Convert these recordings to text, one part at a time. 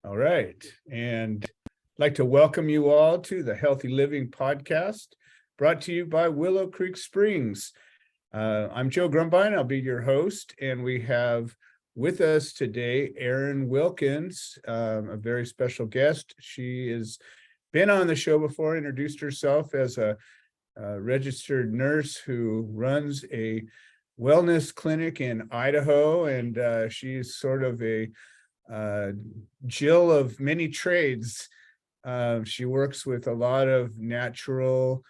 All right. And I'd like to welcome you all to the Healthy Living Podcast, brought to you by Willow Creek Springs. I'm Joe Grumbine. I'll be your host. And we have with us today Erin Wilkins, a very special guest. She has been on the show before, introduced herself as a registered nurse who runs a wellness clinic in Idaho. And she's sort of a Jill of many trades. She works with a lot of natural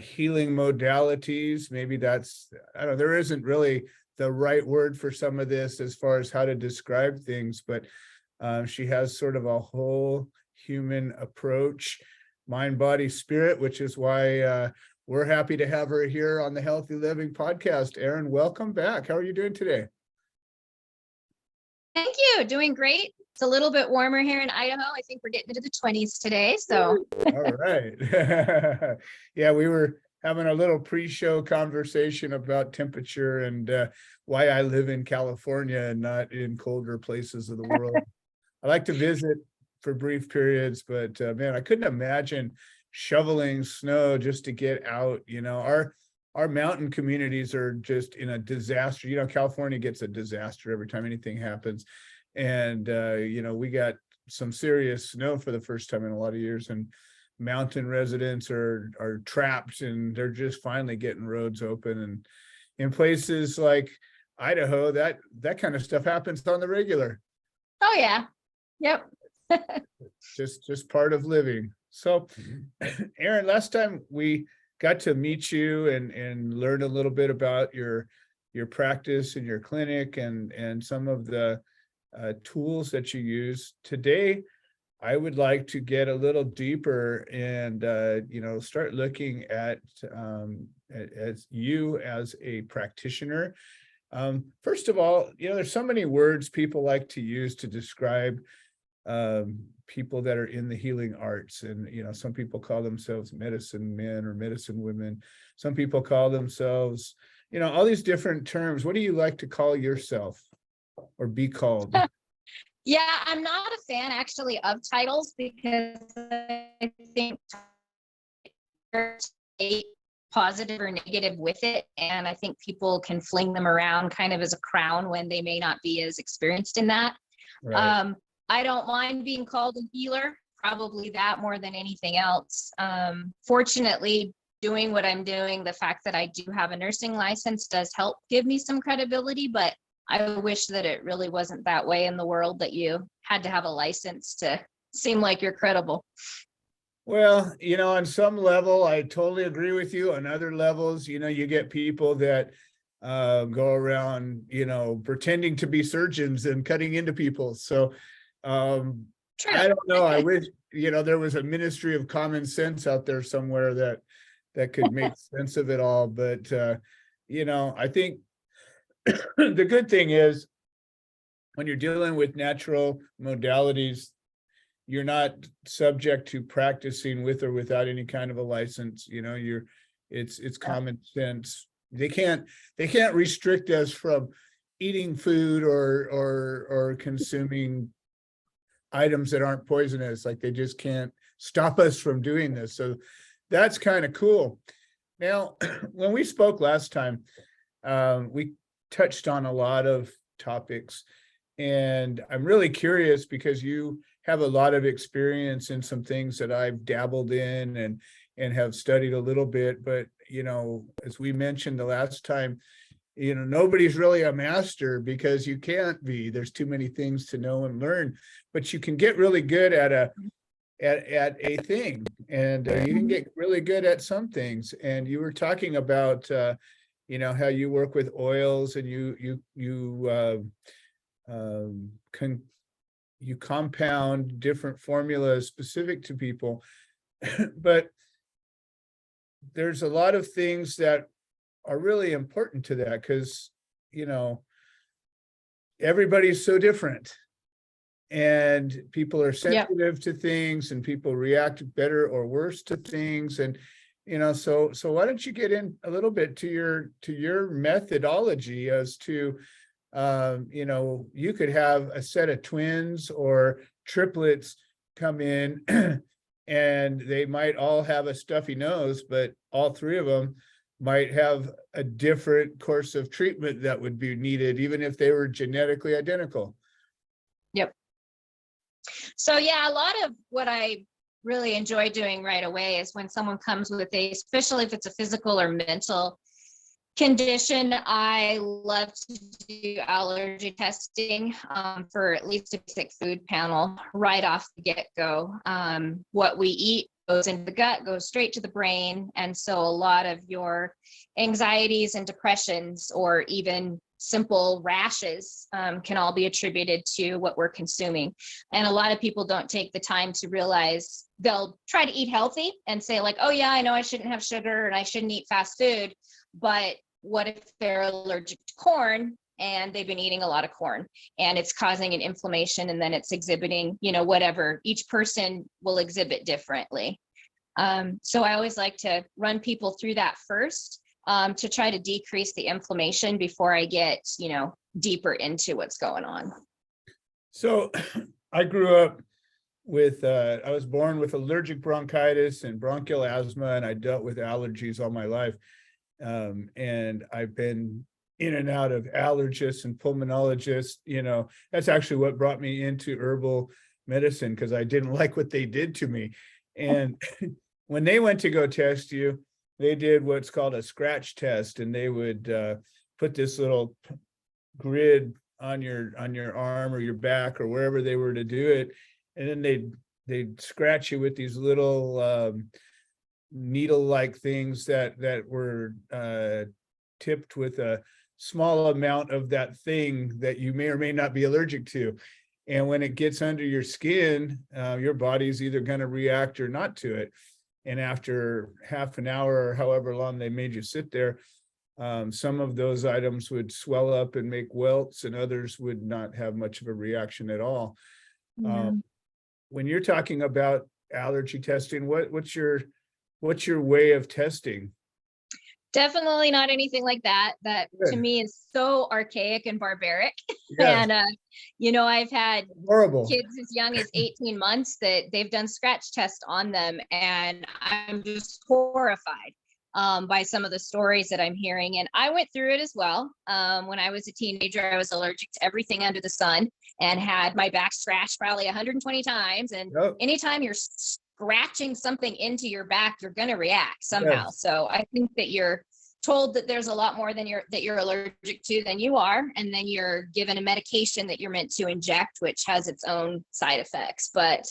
healing modalities. Maybe that's, I don't know, there isn't really the right word for some of this as far as how to describe things, but she has sort of a whole human approach, mind, body, spirit, which is why we're happy to have her here on the Healthy Living Podcast. Erin, welcome back. How are you doing today? Thank you. Doing great. It's a little bit warmer here in Idaho. I think we're getting into the 20s today. So, all right. Yeah, we were having a little pre-show conversation about temperature and why I live in California and not in colder places of the world. I like to visit for brief periods, but man, I couldn't imagine shoveling snow just to get out. You know, our mountain communities are just in a disaster. You know, California gets a disaster every time anything happens. And, you know, we got some serious snow for the first time in a lot of years, and mountain residents are trapped, and they're just finally getting roads open. And in places like Idaho, that kind of stuff happens on the regular. oh yeah. Yep. Just part of living. So, Erin, last time we got to meet you and learn a little bit about your practice and your clinic and some of the tools that you use. Today, I would like to get a little deeper and you know, start looking at as you as a practitioner. First of all, you know, there's so many words people like to use to describe people that are in the healing arts. And, you know, some people call themselves medicine men or medicine women. Some people call themselves, you know, all these different terms. What do you like to call yourself or be called? Yeah, I'm not a fan actually of titles because I think there's a positive or negative with it. And I think people can fling them around kind of as a crown when they may not be as experienced in that. Right. I don't mind being called a healer, probably that more than anything else. Fortunately, doing what I'm doing, the fact that I do have a nursing license does help give me some credibility, but I wish that it really wasn't that way in the world, that you had to have a license to seem like you're credible. Well, you know, on some level, I totally agree with you. On other levels, you know, you get people that go around, you know, pretending to be surgeons and cutting into people. So True. I don't know. I wish, you know, there was a ministry of common sense out there somewhere that could make sense of it all. But you know, I think the good thing is when you're dealing with natural modalities, you're not subject to practicing with or without any kind of a license. You know, it's common sense. They can't restrict us from eating food or consuming items that aren't poisonous. Like, they just can't stop us from doing this. So that's kind of cool. Now, when we spoke last time, we touched on a lot of topics, and I'm really curious because you have a lot of experience in some things that I've dabbled in and have studied a little bit. But, you know, as we mentioned the last time, you know, nobody's really a master because you can't be. There's too many things to know and learn, but you can get really good at a thing, and you can get really good at some things. And you were talking about you know, how you work with oils, and you compound different formulas specific to people. But there's a lot of things that are really important to that, because, you know, everybody's so different, and people are sensitive to things, and people react better or worse to things. And, you know, so why don't you get in a little bit to your methodology as to You know, you could have a set of twins or triplets come in and they might all have a stuffy nose, but all three of them might have a different course of treatment that would be needed, even if they were genetically identical. Yep. So yeah, a lot of what I really enjoy doing right away is when someone comes with especially if it's a physical or mental condition, I love to do allergy testing for at least a basic food panel right off the get-go. What we eat goes into the gut, goes straight to the brain. And so a lot of your anxieties and depressions, or even simple rashes, can all be attributed to what we're consuming. And a lot of people don't take the time to realize, they'll try to eat healthy and say like, oh yeah, I know I shouldn't have sugar and I shouldn't eat fast food. But what if they're allergic to corn and they've been eating a lot of corn and it's causing an inflammation, and then it's exhibiting, you know, whatever. Each person will exhibit differently. So I always like to run people through that first, to try to decrease the inflammation before I get, you know, deeper into what's going on. So I grew up with, I was born with allergic bronchitis and bronchial asthma, and I dealt with allergies all my life. And I've been in and out of allergists and pulmonologists. You know, that's actually what brought me into herbal medicine, because I didn't like what they did to me. And when they went to go test you, they did what's called a scratch test, and they would put this little grid on your arm or your back or wherever they were to do it, and then they'd scratch you with these little needle-like things that were tipped with a small amount of that thing that you may or may not be allergic to. And when it gets under your skin, your body's either going to react or not to it. And after half an hour or however long they made you sit there, some of those items would swell up and make welts, and others would not have much of a reaction at all. Yeah. When you're talking about allergy testing, what's your way of testing? Definitely not anything like that. That to Good. me is so archaic and barbaric. Yes, And, you know, I've had horrible. kids as young as 18 months that they've done scratch tests on them. And I'm just horrified by some of the stories that I'm hearing. And I went through it as well. When I was a teenager, I was allergic to everything under the sun and had my back scratched probably 120 times. And Yep. anytime you're scratching something into your back, you're going to react somehow. Yes. So I think that you're told that there's a lot more than you're allergic to than you are, and then you're given a medication that you're meant to inject, which has its own side effects. But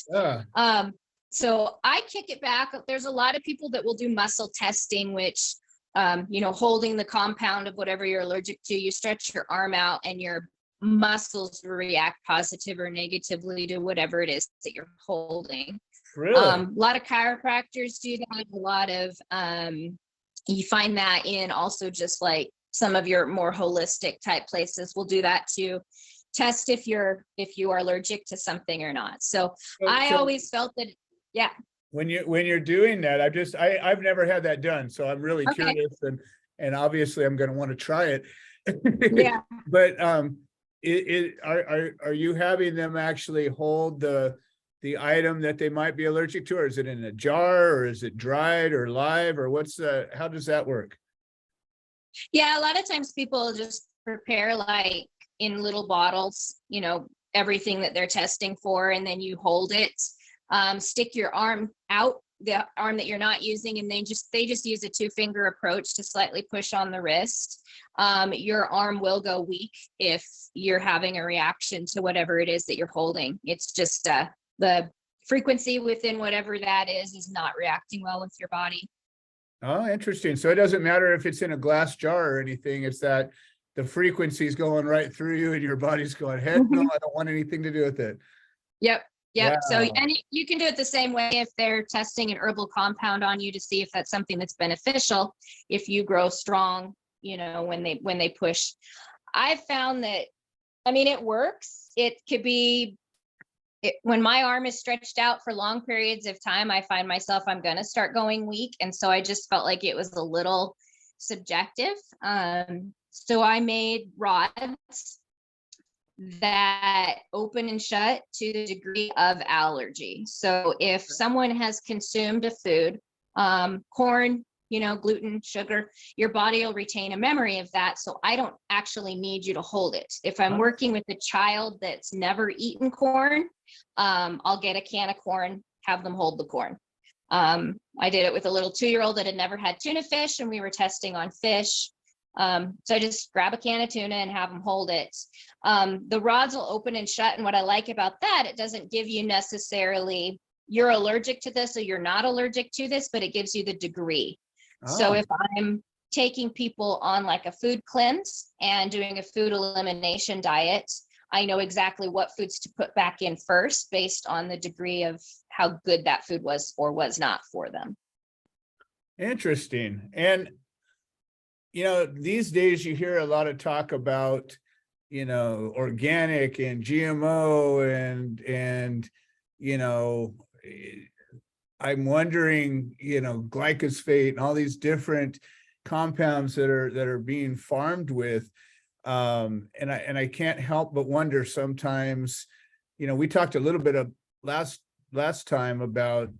so I kick it back. There's a lot of people that will do muscle testing, which you know, holding the compound of whatever you're allergic to, you stretch your arm out and your muscles react positive or negatively to whatever it is that you're holding. Really? A lot of chiropractors do that. A lot of you find that in also just like some of your more holistic type places will do that to test if you are allergic to something or not. So I always felt that, yeah. When you're doing that, I've never had that done, so I'm really Okay. curious, and obviously I'm going to want to try it. Yeah. But are you having them actually hold the item that they might be allergic to, or is it in a jar, or is it dried or live, or how does that work? Yeah, a lot of times people just prepare like in little bottles, you know, everything that they're testing for, and then you hold it, stick your arm out, the arm that you're not using, and they just use a 2-finger approach to slightly push on the wrist. Your arm will go weak if you're having a reaction to whatever it is that you're holding. It's just the frequency within whatever that is not reacting well with your body. Oh, interesting. So it doesn't matter if it's in a glass jar or anything, it's that the frequency is going right through you and your body's going, heck no, I don't want anything to do with it. Yep. Wow. So, and you can do it the same way if they're testing an herbal compound on you to see if that's something that's beneficial. If you grow strong, you know, when they push. I've found that, I mean, it works. It could be, when my arm is stretched out for long periods of time, I find myself, I'm going to start going weak. And so I just felt like it was a little subjective. So I made rods that open and shut to the degree of allergy. So if someone has consumed a food, corn, gluten, sugar, your body will retain a memory of that. So I don't actually need you to hold it. If I'm working with a child that's never eaten corn, I'll get a can of corn, have them hold the corn. I did it with a little 2-year-old that had never had tuna fish, and we were testing on fish. So I just grab a can of tuna and have them hold it. The rods will open and shut. And what I like about that, it doesn't give you necessarily, you're allergic to this or you're not allergic to this, but it gives you the degree. So if I'm taking people on like a food cleanse and doing a food elimination diet, I know exactly what foods to put back in first based on the degree of how good that food was or was not for them. Interesting. And, these days you hear a lot of talk about, organic and GMO and, I'm wondering, glyphosate and all these different compounds that are being farmed with. And I can't help but wonder sometimes, we talked a little bit of last time about,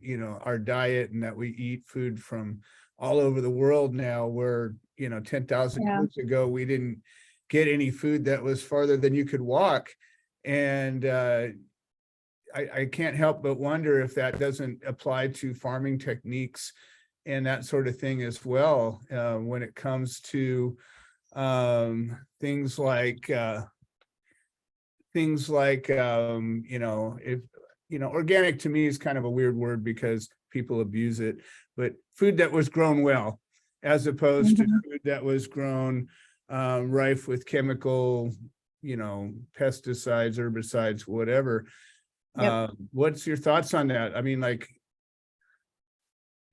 our diet and that we eat food from all over the world now, where, 10,000 years ago, we didn't get any food that was farther than you could walk. And I can't help but wonder if that doesn't apply to farming techniques and that sort of thing as well, when it comes to things like if organic to me is kind of a weird word because people abuse it, but food that was grown well, as opposed to food that was grown rife with chemical, pesticides, herbicides, whatever. What's your thoughts on that? I mean, like,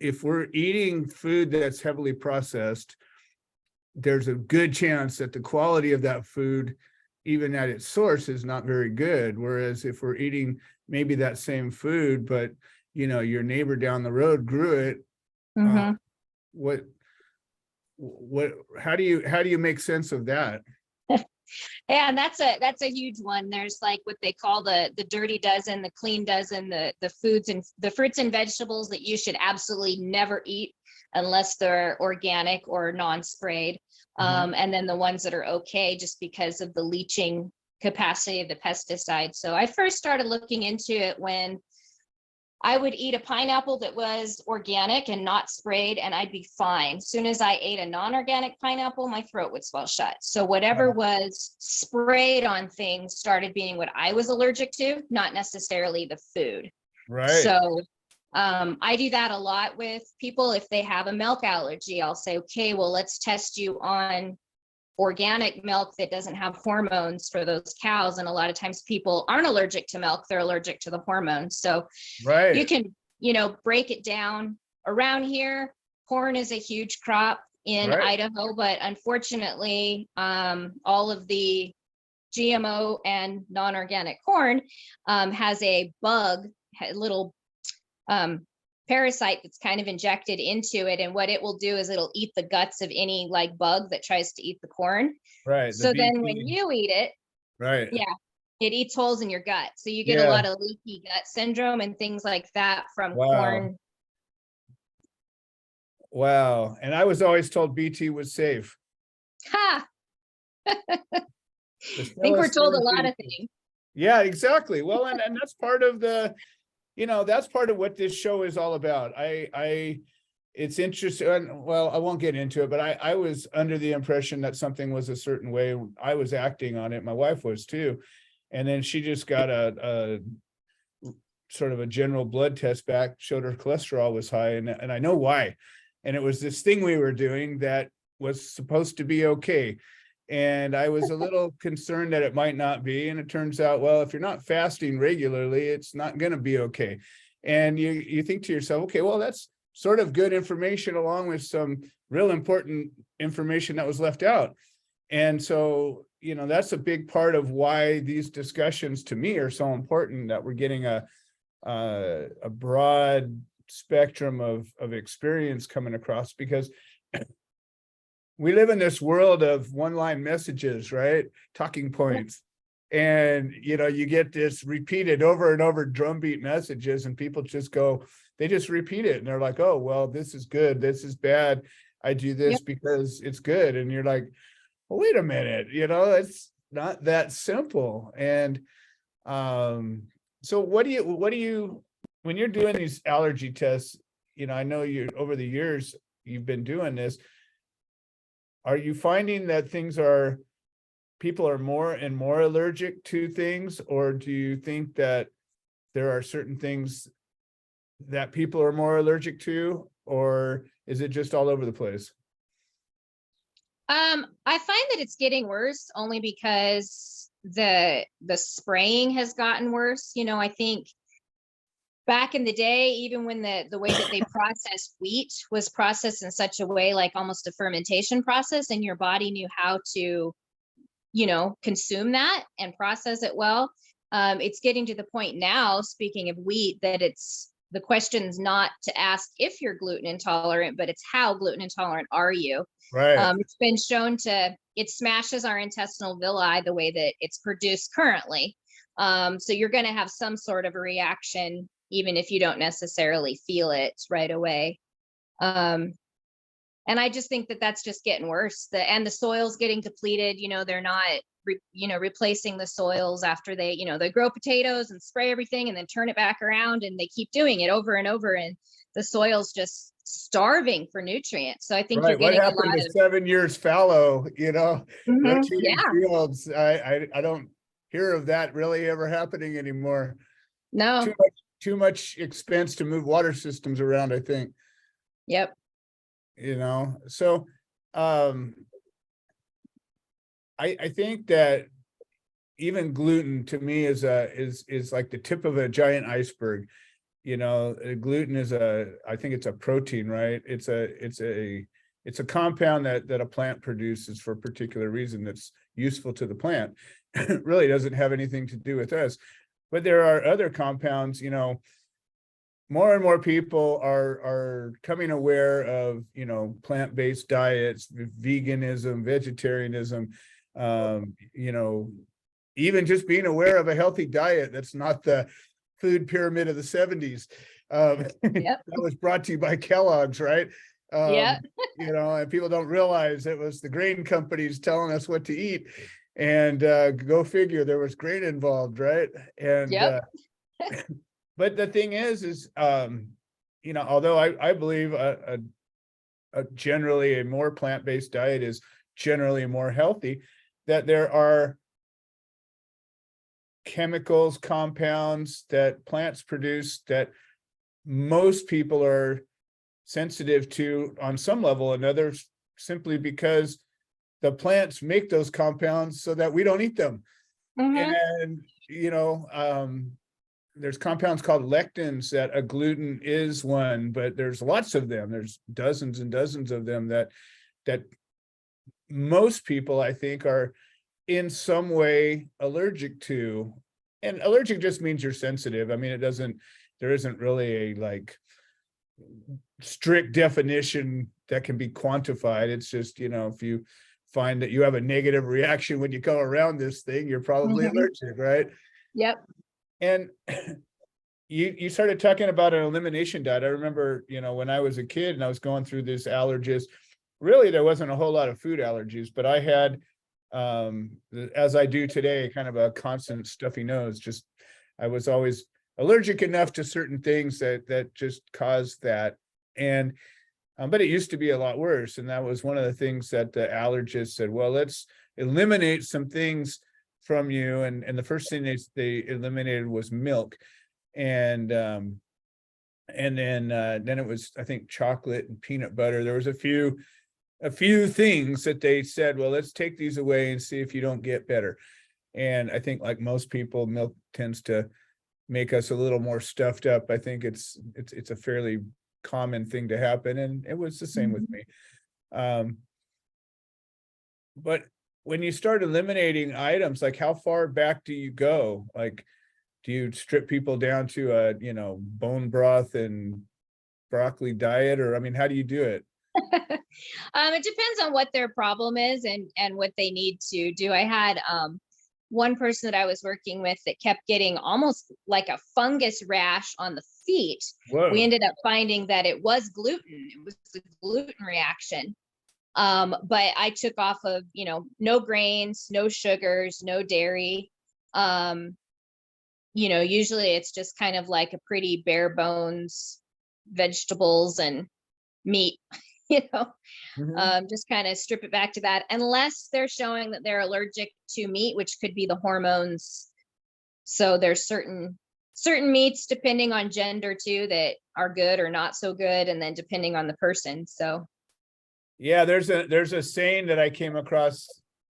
if we're eating food that's heavily processed, there's a good chance that the quality of that food, even at its source, is not very good. Whereas if we're eating maybe that same food, but your neighbor down the road grew it, how do you make sense of that? Yeah, and that's a huge one. There's like what they call the dirty dozen, the clean dozen, the foods and the fruits and vegetables that you should absolutely never eat unless they're organic or non-sprayed. And then the ones that are okay just because of the leaching capacity of the pesticide. So I first started looking into it when I would eat a pineapple that was organic and not sprayed, and I'd be fine. As soon as I ate a non-organic pineapple, my throat would swell shut. So whatever was sprayed on things started being what I was allergic to, not necessarily the food. Right. So I do that a lot with people. If they have a milk allergy, I'll say, okay, well, let's test you on organic milk that doesn't have hormones for those cows. And a lot of times people aren't allergic to milk, they're allergic to the hormones. So you can, break it down. Around here, corn is a huge crop in Idaho, but unfortunately, all of the GMO and non-organic corn has a bug, a little parasite that's kind of injected into it, and what it will do is it'll eat the guts of any like bug that tries to eat the corn. So then when you eat it, it eats holes in your gut, so you get a lot of leaky gut syndrome and things like that from corn. And I was always told BT was safe. I think we're told a lot of things. Yeah, exactly. Well, and that's part of the that's part of what this show is all about. It's interesting. Well, I won't get into it, but I was under the impression that something was a certain way. I was acting on it. My wife was too. And then she just got a sort of a general blood test back, showed her cholesterol was high. And I know why. And it was this thing we were doing that was supposed to be okay. And I was a little concerned that it might not be. And it turns out, well, if you're not fasting regularly, it's not going to be okay. And you think to yourself, okay, well, that's sort of good information along with some real important information that was left out. And so, that's a big part of why these discussions to me are so important, that we're getting a broad spectrum of experience coming across, because we live in this world of one-line messages, right? Talking points. And, you get this repeated over and over drumbeat messages, and people just they just repeat it. And they're like, oh, well, this is good. This is bad. I do this because it's good. And you're like, well, wait a minute, it's not that simple. And so what do you, when you're doing these allergy tests, I know you over the years you've been doing this, are you finding that people are more and more allergic to things, or do you think that there are certain things that people are more allergic to, or is it just all over the place? I find that it's getting worse only because the spraying has gotten worse. I think back in the day, even when the way that they processed wheat was processed in such a way, like almost a fermentation process, and your body knew how to, consume that and process it well. It's getting to the point now, speaking of wheat, that the question's not to ask if you're gluten intolerant, but it's how gluten intolerant are you? Right. It's been shown it smashes our intestinal villi the way that it's produced currently. So you're going to have some sort of a reaction, even if you don't necessarily feel it right away. And I just think that that's just getting worse. And the soil's getting depleted. They're not, replacing the soils after they grow potatoes and spray everything and then turn it back around, and they keep doing it over and over. And the soil's just starving for nutrients. So I think you're Right. What getting a happened lot to of 7 years fallow, rotating yeah, fields? I don't hear of that really ever happening anymore. no, Too much expense to move water systems around, I think. yep. So I think that even gluten to me is like the tip of a giant iceberg. Gluten is I think it's a protein, right? It's a compound that a plant produces for a particular reason that's useful to the plant. It really doesn't have anything to do with us. But there are other compounds, more and more people are coming aware of, plant-based diets, veganism, vegetarianism, even just being aware of a healthy diet that's not the food pyramid of the 70s. Yep. That was brought to you by Kellogg's, right? Yeah. And people don't realize it was the grain companies telling us what to eat. And go figure, there was grain involved, right? And Yep. but the thing is although I believe a generally a more plant-based diet is generally more healthy, that there are chemicals, compounds that plants produce that most people are sensitive to on some level, and others simply because the plants make those compounds so that we don't eat them. And there's compounds called lectins that a gluten is one, but there's lots of them. There's dozens and dozens of them that most people, I think, are in some way allergic to. And allergic just means you're sensitive. I mean, there isn't really a like strict definition that can be quantified. It's just, if you find that you have a negative reaction when you go around this thing, you're probably allergic, right? Yep. And you started talking about an elimination diet. I remember, when I was a kid and I was going through this allergies, really there wasn't a whole lot of food allergies, but I had, as I do today, kind of a constant stuffy nose. Just, I was always allergic enough to certain things that just caused that. And, but it used to be a lot worse. And that was one of the things that the allergist said, well, let's eliminate some things from you. And the first thing they eliminated was milk. And then it was, I think, chocolate and peanut butter. There was a few things that they said, well, let's take these away and see if you don't get better. And I think, like most people, milk tends to make us a little more stuffed up. I think it's a fairly common thing to happen, and it was the same with me. But when you start eliminating items, like how far back do you go? Like, do you strip people down to a, bone broth and broccoli diet? Or, I mean, how do you do it? It depends on what their problem is and what they need to do. I had one person that I was working with that kept getting almost like a fungus rash on the feet. Whoa. We ended up finding that it was gluten. It was a gluten reaction. But I took off of, no grains, no sugars, no dairy. Usually it's just kind of like a pretty bare bones vegetables and meat, just kind of strip it back to that, unless they're showing that they're allergic to meat, which could be the hormones. So there's certain meats, depending on gender too, that are good or not so good, and then depending on the person. So yeah, there's a saying that I came across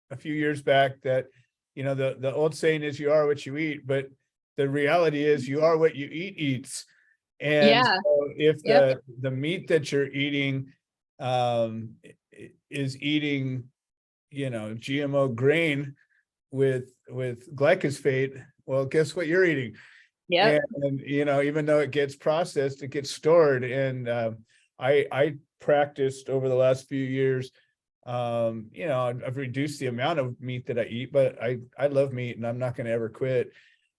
a few years back that, the old saying is you are what you eat, but the reality is you are what you eats. And yeah, so if yep, the meat that you're eating is eating, GMO grain with glyphosate, well, guess what you're eating? yep. And even though it gets processed, it gets stored. And I practiced over the last few years. I've reduced the amount of meat that I eat, but I love meat and I'm not going to ever quit.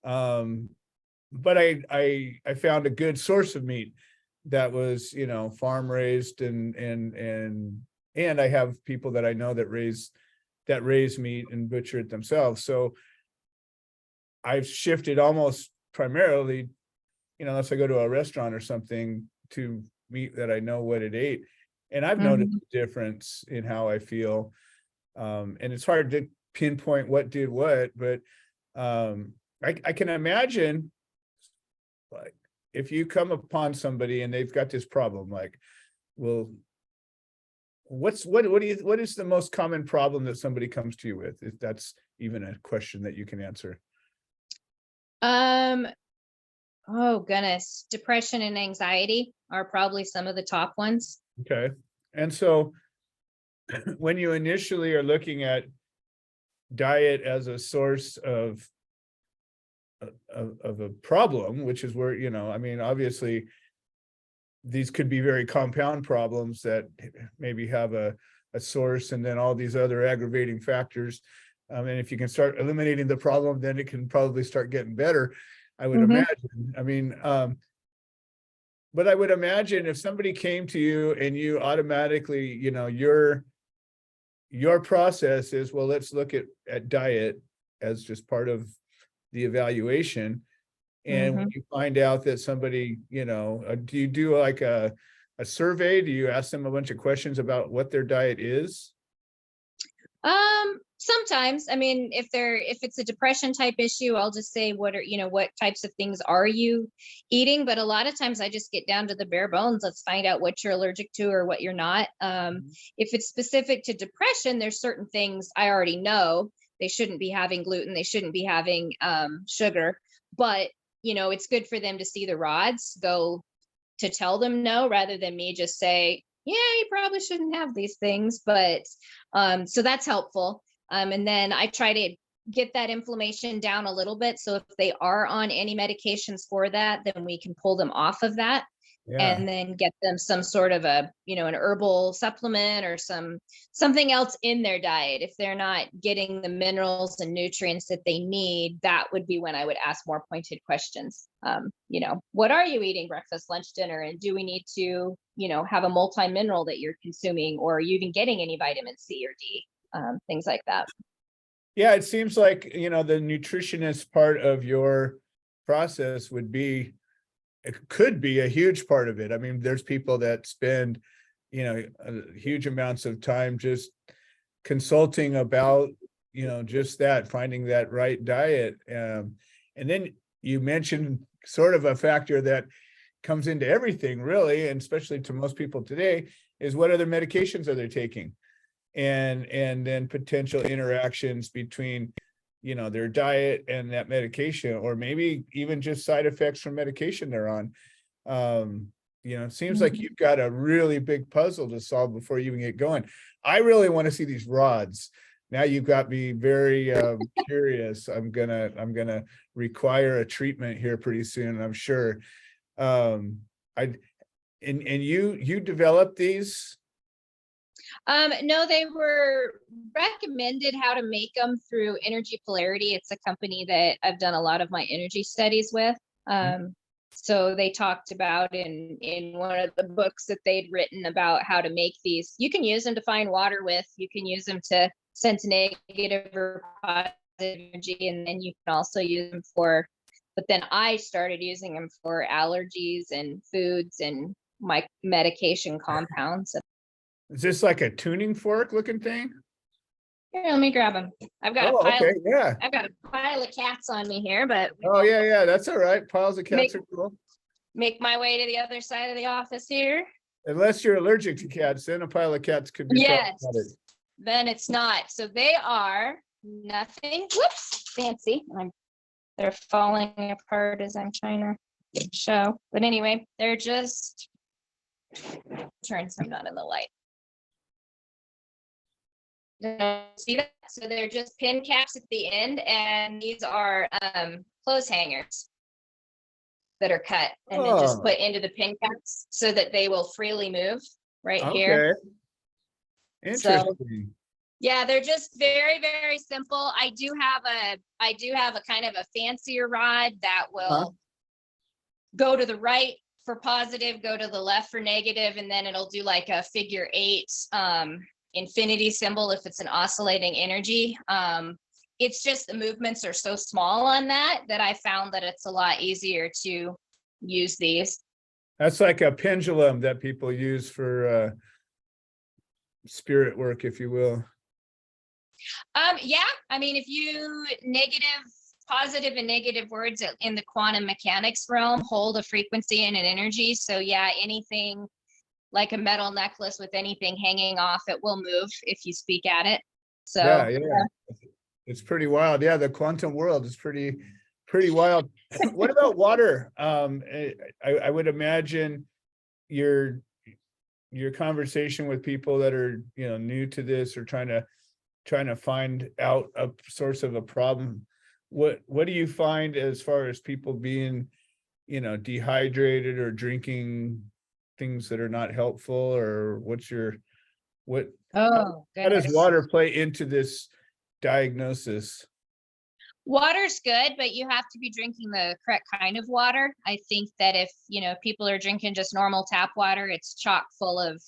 But I found a good source of meat that was, farm raised, and I have people that I know that raise meat and butcher it themselves. So I've shifted almost primarily, unless I go to a restaurant or something, to meat that I know what it ate. And I've noticed a difference in how I feel. And it's hard to pinpoint what did what, but I can imagine, like, if you come upon somebody and they've got this problem, like, well, what is the most common problem that somebody comes to you with, if that's even a question that you can answer? Oh goodness, depression and anxiety are probably some of the top ones. Okay. And so when you initially are looking at diet as a source of a problem, which is where, obviously these could be very compound problems that maybe have a source and then all these other aggravating factors. And if you can start eliminating the problem, then it can probably start getting better, I would imagine. But I would imagine if somebody came to you and you automatically, your process is, well, let's look at diet as just part of the evaluation. And when you find out that somebody, do you do like a survey? Do you ask them a bunch of questions about what their diet is? Sometimes, if it's a depression type issue, I'll just say, what types of things are you eating? But a lot of times I just get down to the bare bones. Let's find out what you're allergic to or what you're not. If it's specific to depression, there's certain things I already know. They shouldn't be having gluten. They shouldn't be having sugar, but it's good for them to see the rods go to tell them no, rather than me just say, yeah, you probably shouldn't have these things. But so that's helpful. And then I try to get that inflammation down a little bit. So if they are on any medications for that, then we can pull them off of that. Yeah. And then get them some sort of an herbal supplement or something else in their diet. If they're not getting the minerals and nutrients that they need, that would be when I would ask more pointed questions. What are you eating breakfast, lunch, dinner? And do we need to, have a multi-mineral that you're consuming, or are you even getting any vitamin C or D? Things like that. Yeah, it seems like, the nutritionist part of your process it could be a huge part of it. I mean, there's people that spend, huge amounts of time just consulting about, just that, finding that right diet. And then you mentioned sort of a factor that comes into everything, really, and especially to most people today, is what other medications are they taking? And then potential interactions between, their diet and that medication, or maybe even just side effects from medication they're on. It seems like you've got a really big puzzle to solve before you even get going. I really want to see these rods. Now you've got me very curious. I'm gonna require a treatment here pretty soon, I'm sure. And you developed these? No, they were recommended how to make them through Energy Polarity. It's a company that I've done a lot of my energy studies with. So they talked about in one of the books that they'd written about how to make these. You can use them to find water with, you can use them to sense negative or positive energy, and then you can also use them for, but then I started using them for allergies and foods and my medication compounds. Is this like a tuning fork looking thing? Here, let me grab them. I've got Oh, okay, yeah. I've got a pile of cats on me here, but Oh, yeah, that's all right. Piles of cats are cool. make my way to the other side of the office here. Unless you're allergic to cats, then a pile of cats could be Yes, problematic. then it's not. So they are nothing, whoops, fancy. They're falling apart as I'm trying to show. But anyway, they're just, turn some not in the light. See that? So they're just pin caps at the end, and these are clothes hangers that are cut and then just put into the pin caps so that they will freely move right here. Interesting. So, yeah, they're just very, very simple. I do have a kind of a fancier rod that will go to the right for positive, go to the left for negative, and then it'll do like a figure 8 infinity symbol if it's an oscillating energy. It's just the movements are so small on that I found that it's a lot easier to use these. That's like a pendulum that people use for spirit work, if you will. Yeah, I mean, if you positive and negative words in the quantum mechanics realm hold a frequency and an energy. So yeah, anything like a metal necklace with anything hanging off, it will move if you speak at it. So yeah. It's pretty wild. Yeah, the quantum world is pretty wild. What about water? I would imagine your conversation with people that are, new to this or trying to find out a source of a problem. What do you find as far as people being, dehydrated or drinking things that are not helpful, or how does water play into this diagnosis? Water's good, but you have to be drinking the correct kind of water. I think that if, people are drinking just normal tap water, it's chock full of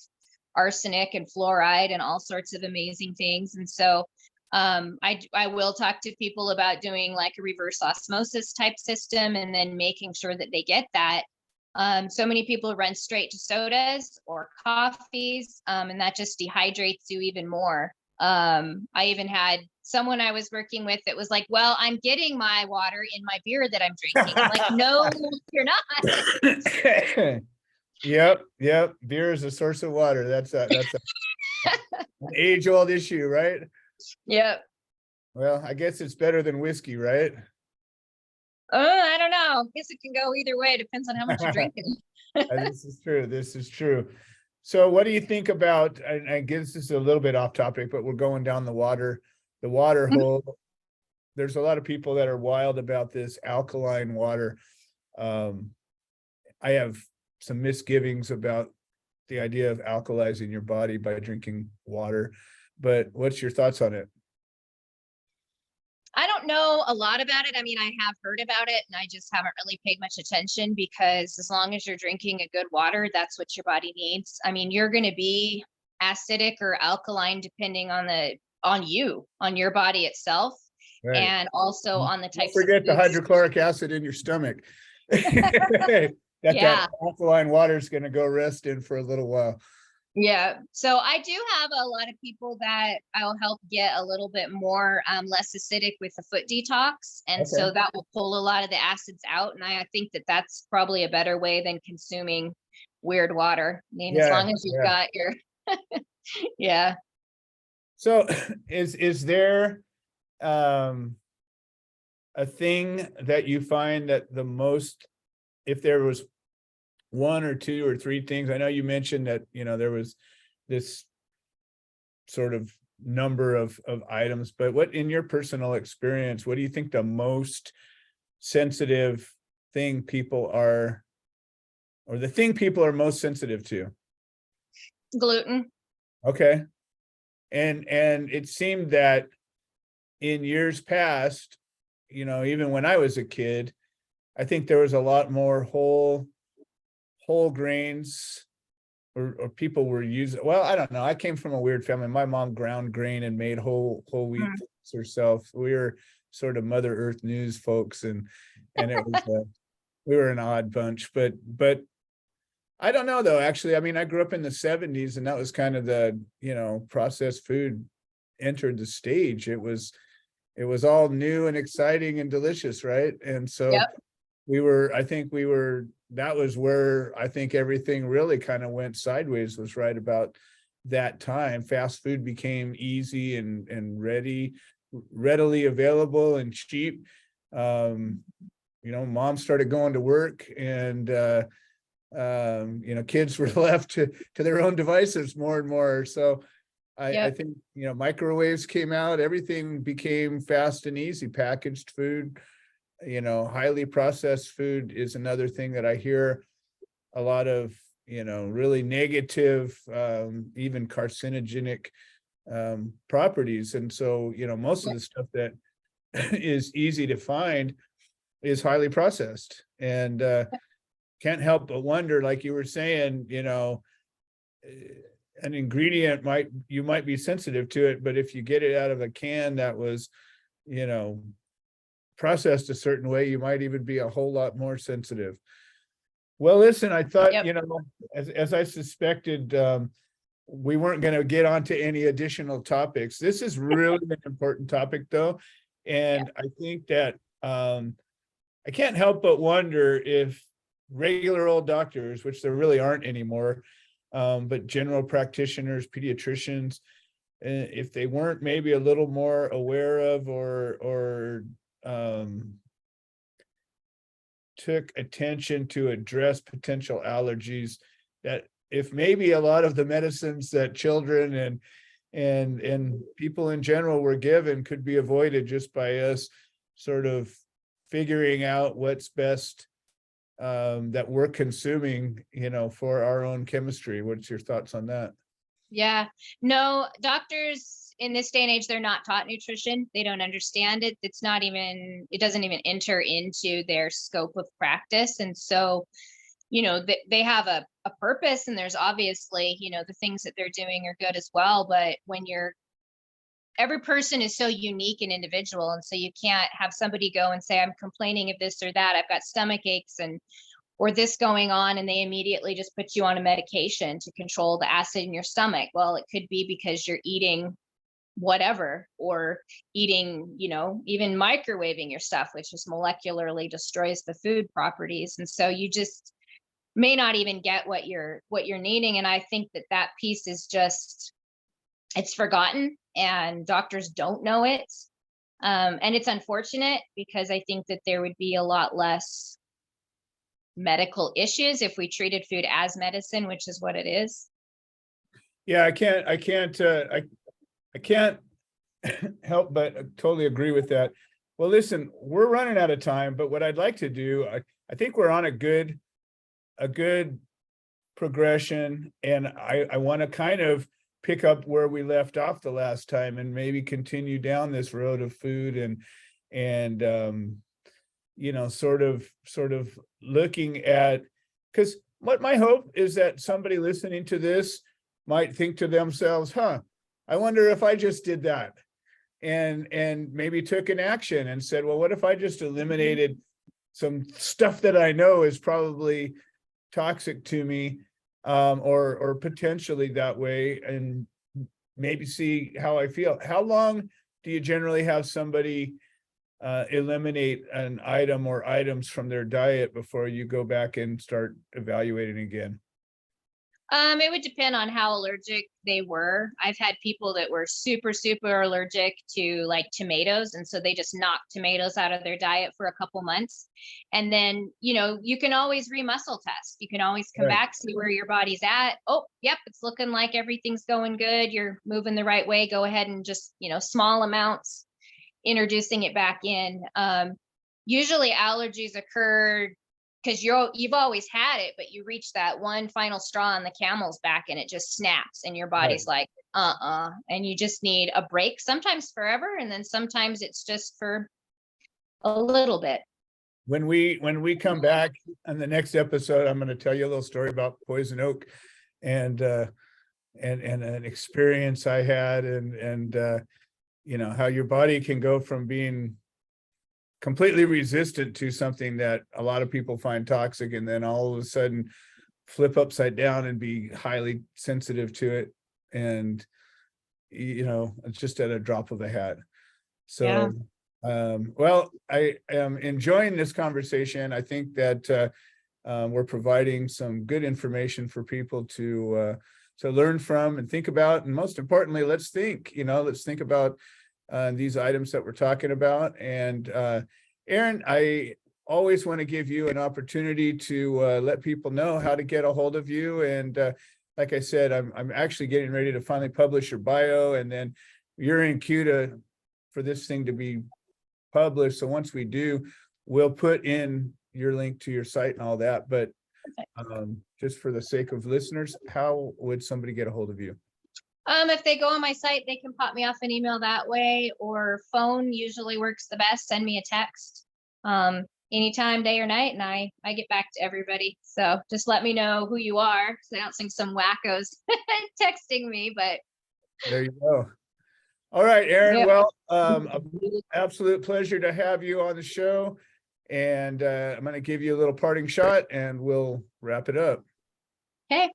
arsenic and fluoride and all sorts of amazing things. And so I will talk to people about doing like a reverse osmosis type system and then making sure that they get that. So many people run straight to sodas or coffees, and that just dehydrates you even more. I even had someone I was working with that was like, well, I'm getting my water in my beer that I'm drinking. I'm like, no, you're not. Yep. Beer is a source of water. That's an age-old issue, right? Yep. Well, I guess it's better than whiskey, right? I don't know. I guess it can go either way. It depends on how much you're drinking. This is true. So what do you think about, and I guess this is a little bit off topic, but we're going down the water hole. There's a lot of people that are wild about this alkaline water. I have some misgivings about the idea of alkalizing your body by drinking water, but what's your thoughts on it? I don't know a lot about it. I mean, I have heard about it and I just haven't really paid much attention, because as long as you're drinking a good water, that's what your body needs. I mean, you're going to be acidic or alkaline depending on your body itself. Right. And also on the types. Don't forget the hydrochloric acid in your stomach. That alkaline water is going to go rest in for a little while. Yeah. So I do have a lot of people that I'll help get a little bit more less acidic with the foot detox. And so that will pull a lot of the acids out. And I think that that's probably a better way than consuming weird water. I mean, as long as you've got your, yeah. So is there a thing that you find that the most, if there was one or two or three things, I know you mentioned that, there was this sort of number of items, but what, in your personal experience, what do you think the most sensitive thing people are, or the thing people are most sensitive to? Gluten. Okay. And it seemed that in years past, even when I was a kid, I think there was a lot more whole grains, or people were using, well, I don't know. I came from a weird family. My mom ground grain and made whole wheat Mm. herself. We were sort of Mother Earth news folks, and it was we were an odd bunch, but I don't know though. Actually, I mean, I grew up in the 70s, and that was kind of the, processed food entered the stage. It was all new and exciting and delicious, right? And so Yep. that was where I think everything really kind of went sideways, was right about that time. Fast food became easy and readily available and cheap. Mom started going to work, and kids were left to their own devices more and more. So I Yep. think, microwaves came out, everything became fast and easy. Packaged food, highly processed food is another thing that I hear a lot of, really negative, even carcinogenic properties. And so, most of the stuff that is easy to find is highly processed. And can't help but wonder, like you were saying, an ingredient you might be sensitive to it, but if you get it out of a can that was, processed a certain way, you might even be a whole lot more sensitive. Well, listen, I thought, Yep. as I suspected, we weren't going to get onto any additional topics. This is really an important topic, though. And I think that I can't help but wonder if regular old doctors, which there really aren't anymore, but general practitioners, pediatricians, if they weren't maybe a little more aware of, or took attention to address potential allergies, that if maybe a lot of the medicines that children and people in general were given could be avoided just by us sort of figuring out what's best, that we're consuming, for our own chemistry. What's your thoughts on that? Yeah. No, doctors in this day and age, they're not taught nutrition. They don't understand it. It doesn't even enter into their scope of practice. And so, they have a purpose, and there's obviously, the things that they're doing are good as well. But every person is so unique and individual. And so you can't have somebody go and say, I'm complaining of this or that. I've got stomach aches or this going on, and they immediately just put you on a medication to control the acid in your stomach. Well, it could be because you're eating whatever, or eating, even microwaving your stuff, which just molecularly destroys the food properties. And so you just may not even get what you're needing. And I think that piece is just, it's forgotten, and doctors don't know it. And it's unfortunate, because I think that there would be a lot less medical issues if we treated food as medicine, which is what it is. Yeah, I can't help but totally agree with that. Well, listen, we're running out of time, but what I'd like to do, I think we're on a good progression, and I want to kind of pick up where we left off the last time, and maybe continue down this road of food, and sort of looking at, because what my hope is that somebody listening to this might think to themselves, I wonder if I just did that, and maybe took an action and said, well, what if I just eliminated some stuff that I know is probably toxic to me, or potentially that way, and maybe see how I feel. How long do you generally have somebody eliminate an item or items from their diet before you go back and start evaluating again? It would depend on how allergic they were. I've had people that were super, super allergic to like tomatoes. And so they just knocked tomatoes out of their diet for a couple months. And then, you can always remuscle test. You can always come Right. back, see where your body's at. Oh, yep, it's looking like everything's going good. You're moving the right way. Go ahead and just, small amounts, introducing it back in. Usually allergies occur because you've always had it, but you reach that one final straw on the camel's back, and it just snaps, and your body's Right. like, And you just need a break, sometimes forever, and then sometimes it's just for a little bit. When we come back on the next episode, I'm going to tell you a little story about poison oak and an experience I had, and you know, how your body can go from being completely resistant to something that a lot of people find toxic, and then all of a sudden flip upside down and be highly sensitive to it. And, you know, it's just at a drop of a hat. So, well, I am enjoying this conversation. I think that we're providing some good information for people to learn from and think about. And most importantly, let's think about these items that we're talking about. And Erin, I always want to give you an opportunity to let people know how to get a hold of you. And like I said, I'm actually getting ready to finally publish your bio, and then you're in queue for this thing to be published. So once we do, we'll put in your link to your site and all that. But just for the sake of listeners, how would somebody get a hold of you? If they go on my site, they can pop me off an email that way, or phone usually works the best. Send me a text anytime, day or night, and I get back to everybody. So just let me know who you are, so I don't think some wackos texting me. But there you go. All right, Erin. Yeah. Well, absolute pleasure to have you on the show. And I'm going to give you a little parting shot and we'll wrap it up. Okay.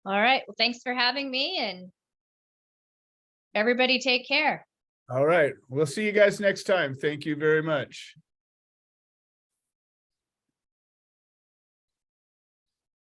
All right. Well, thanks for having me, and everybody take care. All right. We'll see you guys next time. Thank you very much.